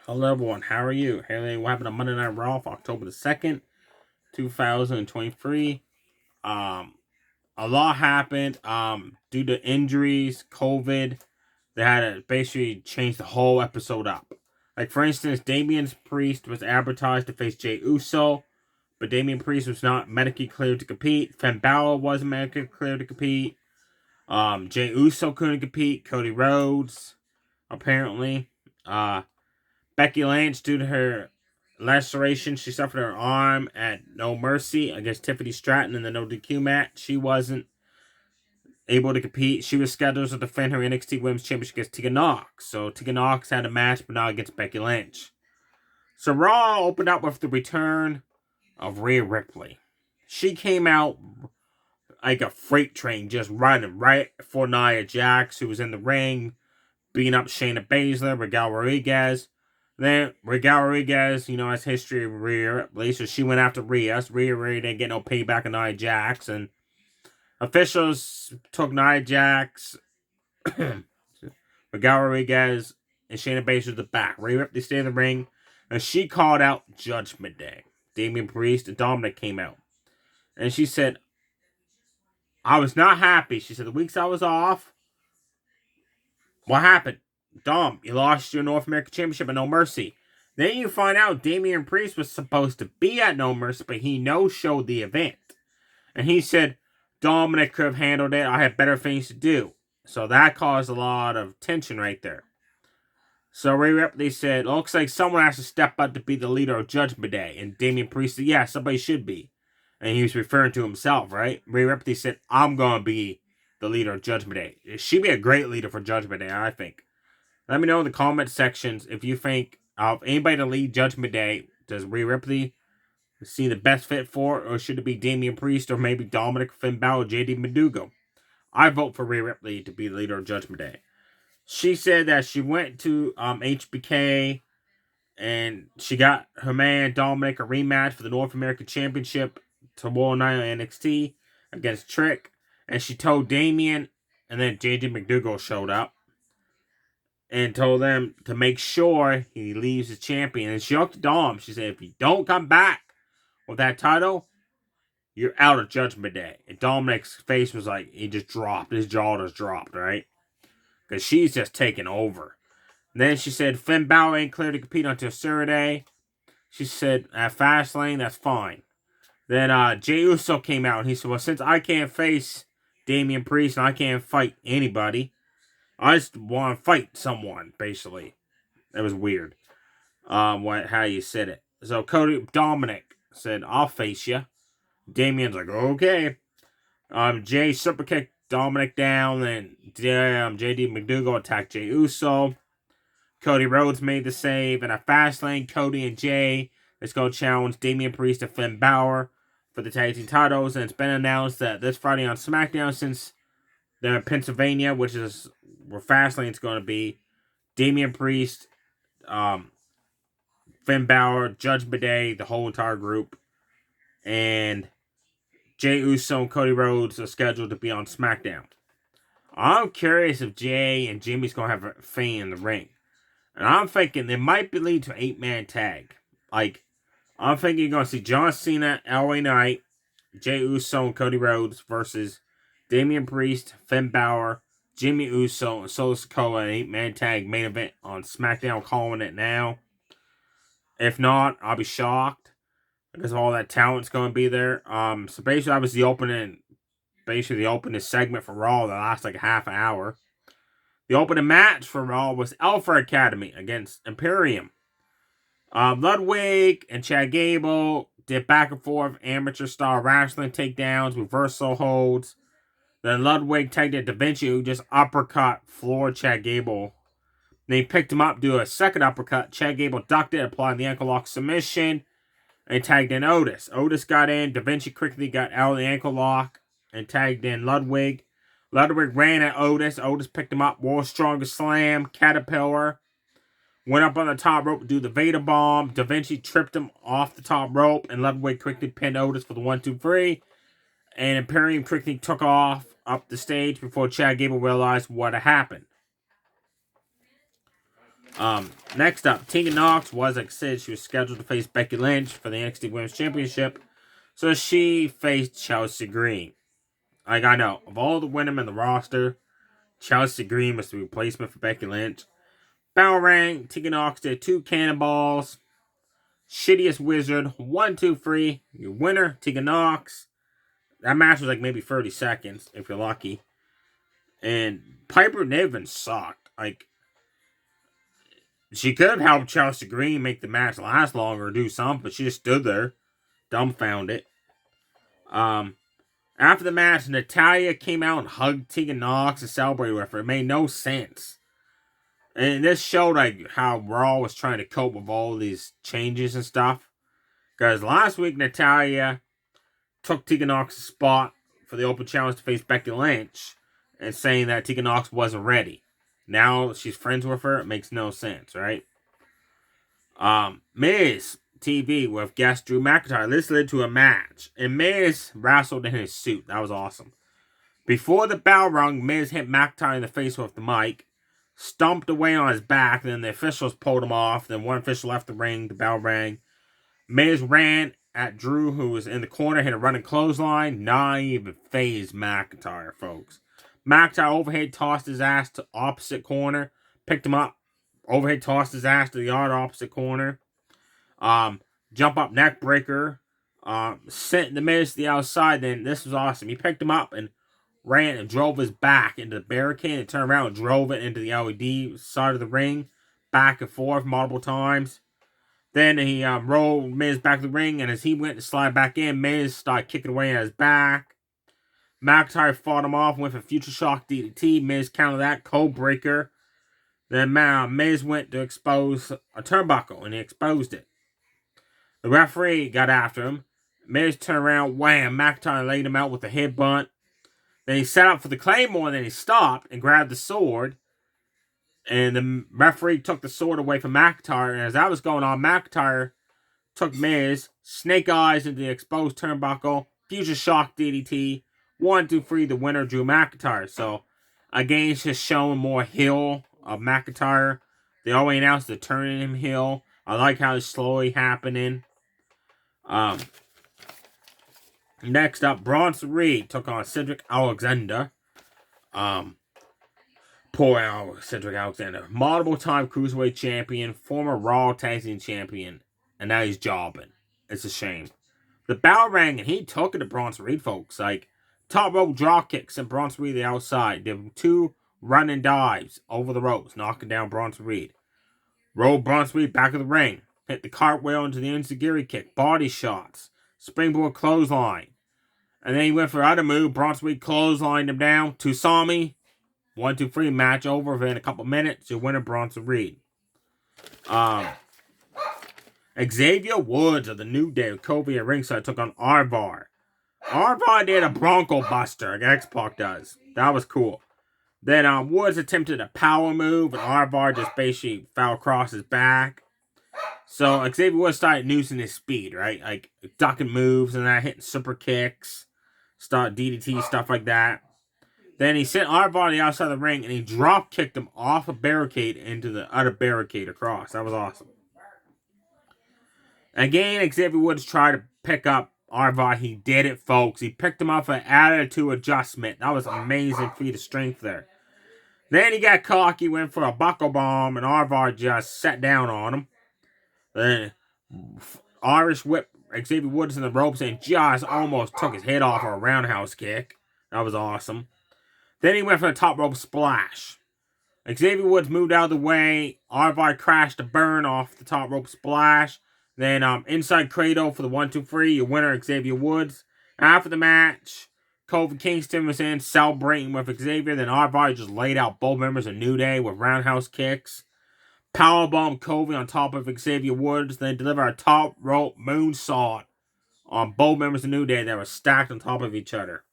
Hello everyone, how are you? Hey, what happened on Monday Night Raw for October the 2nd, 2023? Um, a lot happened. Due to injuries, COVID, they had to basically change the whole episode up. Like for instance, Damian Priest was advertised to face Jey Uso, but Damian Priest was not medically cleared to compete. Finn Balor wasn't medically cleared to compete. Jey Uso couldn't compete. Cody Rhodes, apparently. Becky Lynch, due to her laceration she suffered her arm at No Mercy against Tiffany Stratton in the No DQ match, she wasn't able to compete. She was scheduled to defend her NXT Women's Championship against Tegan Nox. So Tegan Nox had a match, but not against Becky Lynch. So Raw opened up with the return of Rhea Ripley. She came out like a freight train, just running right for Nia Jax, who was in the ring, beating up Shayna Baszler, Miguel Rodriguez. Then Miguel Rodriguez, has history of Rhea Ripley, so she went after Rhea. So Rhea really didn't get no payback on Nia Jax, and officials took Nia Jax, Miguel Rodriguez, and Shayna Baszler to the back. Rhea Ripley stayed in the ring, and she called out Judgment Day. Damian Priest and Dominic came out, and she said, "I was not happy." She said, "The weeks I was off, what happened? Dom, you lost your North American Championship at No Mercy." Then you find out Damian Priest was supposed to be at No Mercy, but he no-showed the event. And he said, Dominic could have handled it. I had better things to do. So that caused a lot of tension right there. So Rhea Ripley said, looks like someone has to step up to be the leader of Judgment Day. And Damian Priest said, yeah, somebody should be. And he was referring to himself, right? Rhea Ripley said, I'm going to be the leader of Judgment Day. She'd be a great leader for Judgment Day, I think. Let me know in the comment sections if you think of anybody to lead Judgment Day. Does Rhea Ripley see the best fit for it, or should it be Damian Priest, or maybe Dominic, Finn Balor, JD Madugo? I vote for Rhea Ripley to be the leader of Judgment Day. She said that she went to HBK and she got her man Dominic a rematch for the North American Championship tomorrow night on NXT against Trick, and she told Damian, and then JD McDougal showed up and told them to make sure he leaves as champion. And she looked Dom. She said, if you don't come back with that title, you're out of Judgment Day. And Dominic's face was like, he just dropped. His jaw just dropped, right? Because she's just taking over. And then she said, Finn Balor ain't clear to compete until Saturday. She said, at Fastlane, that's fine. Then Jey Uso came out and he said, well, since I can't face Damian Priest and I can't fight anybody, I just want to fight someone, basically. That was weird. How you said it. So Dominic said, I'll face you. Damian's like, okay. Jay super kicked Dominic down, and JD McDougal attacked Jey Uso. Cody Rhodes made the save, and at Fastlane, Cody and Jay is going to challenge Damian Priest and Finn Balor for the tag team titles, and it's been announced that this Friday on SmackDown, since they're in Pennsylvania, which is where Fastlane's going to be, Damian Priest, Finn Balor, Judgment Day, the whole entire group, and Jey Uso and Cody Rhodes are scheduled to be on SmackDown. I'm curious if Jay and Jimmy's going to have a thing in the ring. And I'm thinking they might be leading to an 8-man tag. Like, I'm thinking you're going to see John Cena, LA Knight, Jey Uso, and Cody Rhodes versus Damian Priest, Finn Balor, Jimmy Uso, and Solo Sikoa, an 8-man tag main event on SmackDown. Calling it now. If not, I'll be shocked because all that talent's going to be there. So basically, that was the opening segment for Raw that lasted like a half an hour. The opening match for Raw was Alpha Academy against Imperium. Ludwig and Chad Gable did back and forth amateur style wrestling takedowns, reversal holds. Then Ludwig tagged at Da Vinci, who just uppercut floored Chad Gable. Then he picked him up, do a second uppercut. Chad Gable ducked it, applying the ankle lock submission, and tagged in Otis. Otis got in. Da Vinci quickly got out of the ankle lock and tagged in Ludwig. Ludwig ran at Otis. Otis picked him up. World's Strongest Slam. Caterpillar. Went up on the top rope to do the Vader Bomb. Da Vinci tripped him off the top rope. And Ludwig quickly pinned Otis for the 1-2-3. And Imperium quickly took off up the stage before Chad Gable realized what had happened. Next up, Tegan Nox was, like I said, she was scheduled to face Becky Lynch for the NXT Women's Championship. So she faced Chelsea Green. Like, I know, of all the women in the roster, Chelsea Green was the replacement for Becky Lynch. Bell rang, Tegan Nox did 2 cannonballs. Shittiest Wizard, 1, 2, 3. Your winner, Tegan Nox. That match was like maybe 30 seconds, if you're lucky. And Piper Niven sucked. Like, she could have helped Chelsea Green make the match last longer or do something, but she just stood there, dumbfounded. After the match, Natalya came out and hugged Tegan Nox and celebrated with her. It made no sense. And this showed like how Raw was trying to cope with all these changes and stuff. Because last week, Natalya took Tegan Nox's spot for the open challenge to face Becky Lynch and saying that Tegan Nox wasn't ready. Now she's friends with her. It makes no sense, right? Miz TV with guest Drew McIntyre. This led to a match, and Miz wrestled in his suit. That was awesome. Before the bell rung, Miz hit McIntyre in the face with the mic, stomped away on his back, then the officials pulled him off, then one official left the ring, the bell rang. Miz ran at Drew, who was in the corner, hit a running clothesline, not even phased McIntyre, folks. McIntyre overhead tossed his ass to opposite corner, picked him up, overhead tossed his ass to the other opposite corner. Jump up neck breaker, sent the Miz to the outside. Then this was awesome. He picked him up and ran and drove his back into the barricade and turned around and drove it into the LED side of the ring, back and forth multiple times. Then he rolled Miz back to the ring, and as he went to slide back in, Miz started kicking away at his back. McIntyre fought him off, went for Future Shock DDT. Miz countered that, code breaker. Then Miz went to expose a turnbuckle, and he exposed it. The referee got after him. Miz turned around, wham, McIntyre laid him out with a headbutt. Then he set up for the Claymore, then he stopped and grabbed the sword. And the referee took the sword away from McIntyre, and as that was going on, McIntyre took Miz, snake eyes into the exposed turnbuckle, Future Shock DDT, 1, 2, 3, the winner, Drew McIntyre. So, again, it's just showing more heel of McIntyre. They already announced they're turning him heel. I like how it's slowly happening. Next up, Bronson Reed took on Cedric Alexander. Poor Cedric Alexander. Multiple-time Cruiserweight champion, former Raw Tag Team champion, and now he's jobbing. It's a shame. The bell rang, and he took it to Bronson Reed, folks. Like, top rope drop kicks and Bronson Reed the outside. Did 2 running dives over the ropes, knocking down Bronson Reed. Rolled Bronson Reed back of the ring. Hit the cartwheel into the enziguri kick. Body shots. Springboard clothesline. And then he went for other move. Bronson Reed clotheslined him down. Tusami. 1, 2, 3. Match over within a couple minutes. Your winner, Bronson Reed. Xavier Woods of the New Day with Kofi at ringside took on Arvar. Arvar did a Bronco Buster like X-Pac does. That was cool. Then Woods attempted a power move, and Arvar just basically fell across his back. So Xavier Woods started using his speed, right? Like ducking moves and that, hitting super kicks, start DDT, stuff like that. Then he sent Arvar to the outside of the ring, and he drop kicked him off a barricade into the other barricade across. That was awesome. Again, Xavier Woods tried to pick up Arvar. He did it, folks. He picked him up for an attitude adjustment. That was amazing feat of strength there. Then he got cocky, went for a buckle bomb, and Arvar just sat down on him. Then Irish whip Xavier Woods in the ropes and just almost took his head off for a roundhouse kick. That was awesome. Then he went for a top rope splash. Xavier Woods moved out of the way. Arvar crashed a burn off the top rope splash. Then inside cradle for the 1, 2, 3. Your winner, Xavier Woods. After the match, Kofi Kingston was in celebrating with Xavier. Then Arvar just laid out both members of New Day with roundhouse kicks. Powerbomb Kofi on top of Xavier Woods. Then deliver a top rope moonsault on both members of New Day that were stacked on top of each other.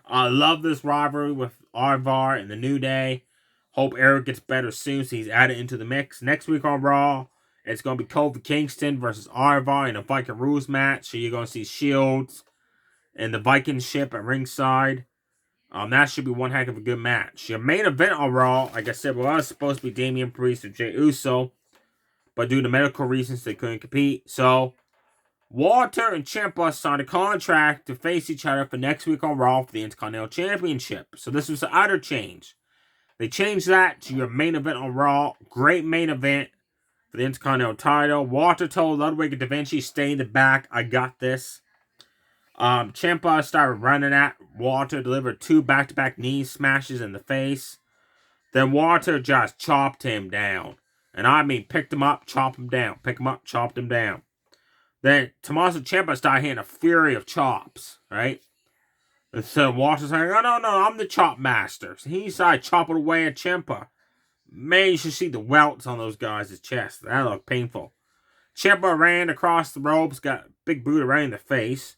I love this rivalry with Arvar and the New Day. Hope Eric gets better soon so he's added into the mix. Next week on Raw, it's going to be Kofi Kingston versus Arvar in a Viking Rules match. So you're going to see Shields and the Viking ship at ringside. That should be one heck of a good match. Your main event on Raw, like I said, was supposed to be Damian Priest and Jey Uso, but due to medical reasons, they couldn't compete. So, Walter and Ciampa signed a contract to face each other for next week on Raw for the Intercontinental Championship. So, this was the other change. They changed that to your main event on Raw. Great main event for the Intercontinental title. Walter told Ludwig and Da Vinci, stay in the back. I got this. Ciampa started running at Walter, delivered 2 back-to-back knee smashes in the face. Then Walter just chopped him down. And I mean, picked him up, chopped him down. Pick him up, chopped him down. Then Tommaso Ciampa started hitting a fury of chops, right? And so Walter's like, oh, no, I'm the chop master. So he started chopping away at Ciampa. Man, you should see the welts on those guys' chests. That looked painful. Ciampa ran across the ropes, got a big boot right in the face.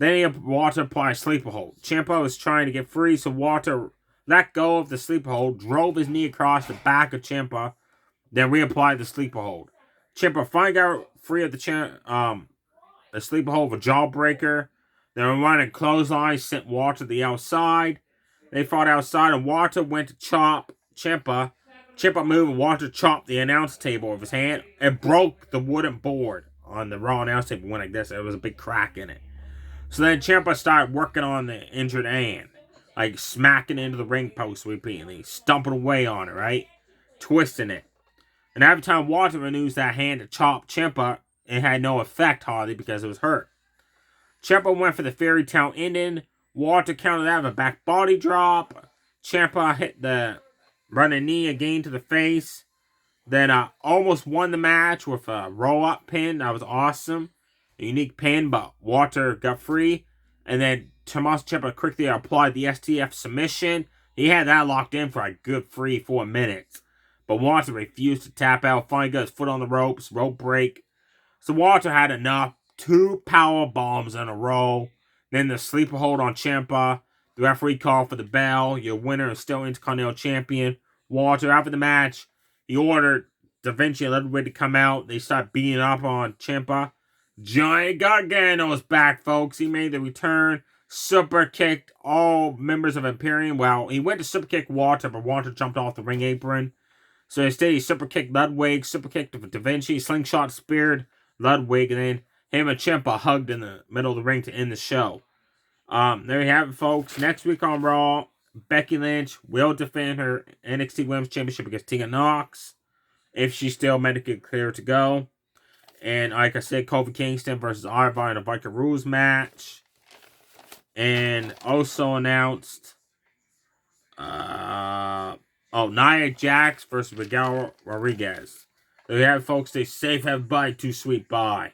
Then Walter applied a sleeper hold. Ciampa was trying to get free, so Walter let go of the sleeper hold, drove his knee across the back of Ciampa, then reapplied the sleeper hold. Ciampa finally got free of the sleeper hold with a jawbreaker. Then running clothesline, sent Walter to the outside. They fought outside, and Walter went to chop Ciampa. Ciampa moved, and Walter chopped the announce table with his hand and broke the wooden board on the Raw announce table. Went like this. There was a big crack in it. So then Ciampa started working on the injured hand. Like smacking into the ring post repeatedly. Stumping away on it, right? Twisting it. And every time Walter renews that hand to chop Ciampa, it had no effect hardly because it was hurt. Ciampa went for the fairy tale ending. Walter countered that with a back body drop. Ciampa hit the running knee again to the face. Then almost won the match with a roll-up pin. That was awesome. A unique pin, but Walter got free. And then Tommaso Ciampa quickly applied the STF submission. He had that locked in for a good 3-4 minutes. But Walter refused to tap out. Finally got his foot on the ropes. Rope break. So Walter had enough. 2 power bombs in a row. Then the sleeper hold on Ciampa. The referee called for the bell. Your winner is still Intercontinental Champion. Walter, after the match, he ordered Da Vinci and Ludwig to come out. They start beating up on Ciampa. Johnny Gargano's back, folks. He made the return. Super kicked all members of Imperium. Well, he went to super kick Walter, but Walter jumped off the ring apron. So instead, he super kicked Ludwig, super kicked Da Vinci, slingshot speared Ludwig, and then him and Ciampa hugged in the middle of the ring to end the show. There you have it, folks. Next week on Raw, Becky Lynch will defend her NXT Women's Championship against Tegan Nox if she's still medically cleared to go. And like I said, Kofi Kingston versus Ivar in a Viking Rules match. And also announced Nia Jax versus Miguel Rodriguez. There you have it, folks. Stay safe, everybody. Too sweet. Bye.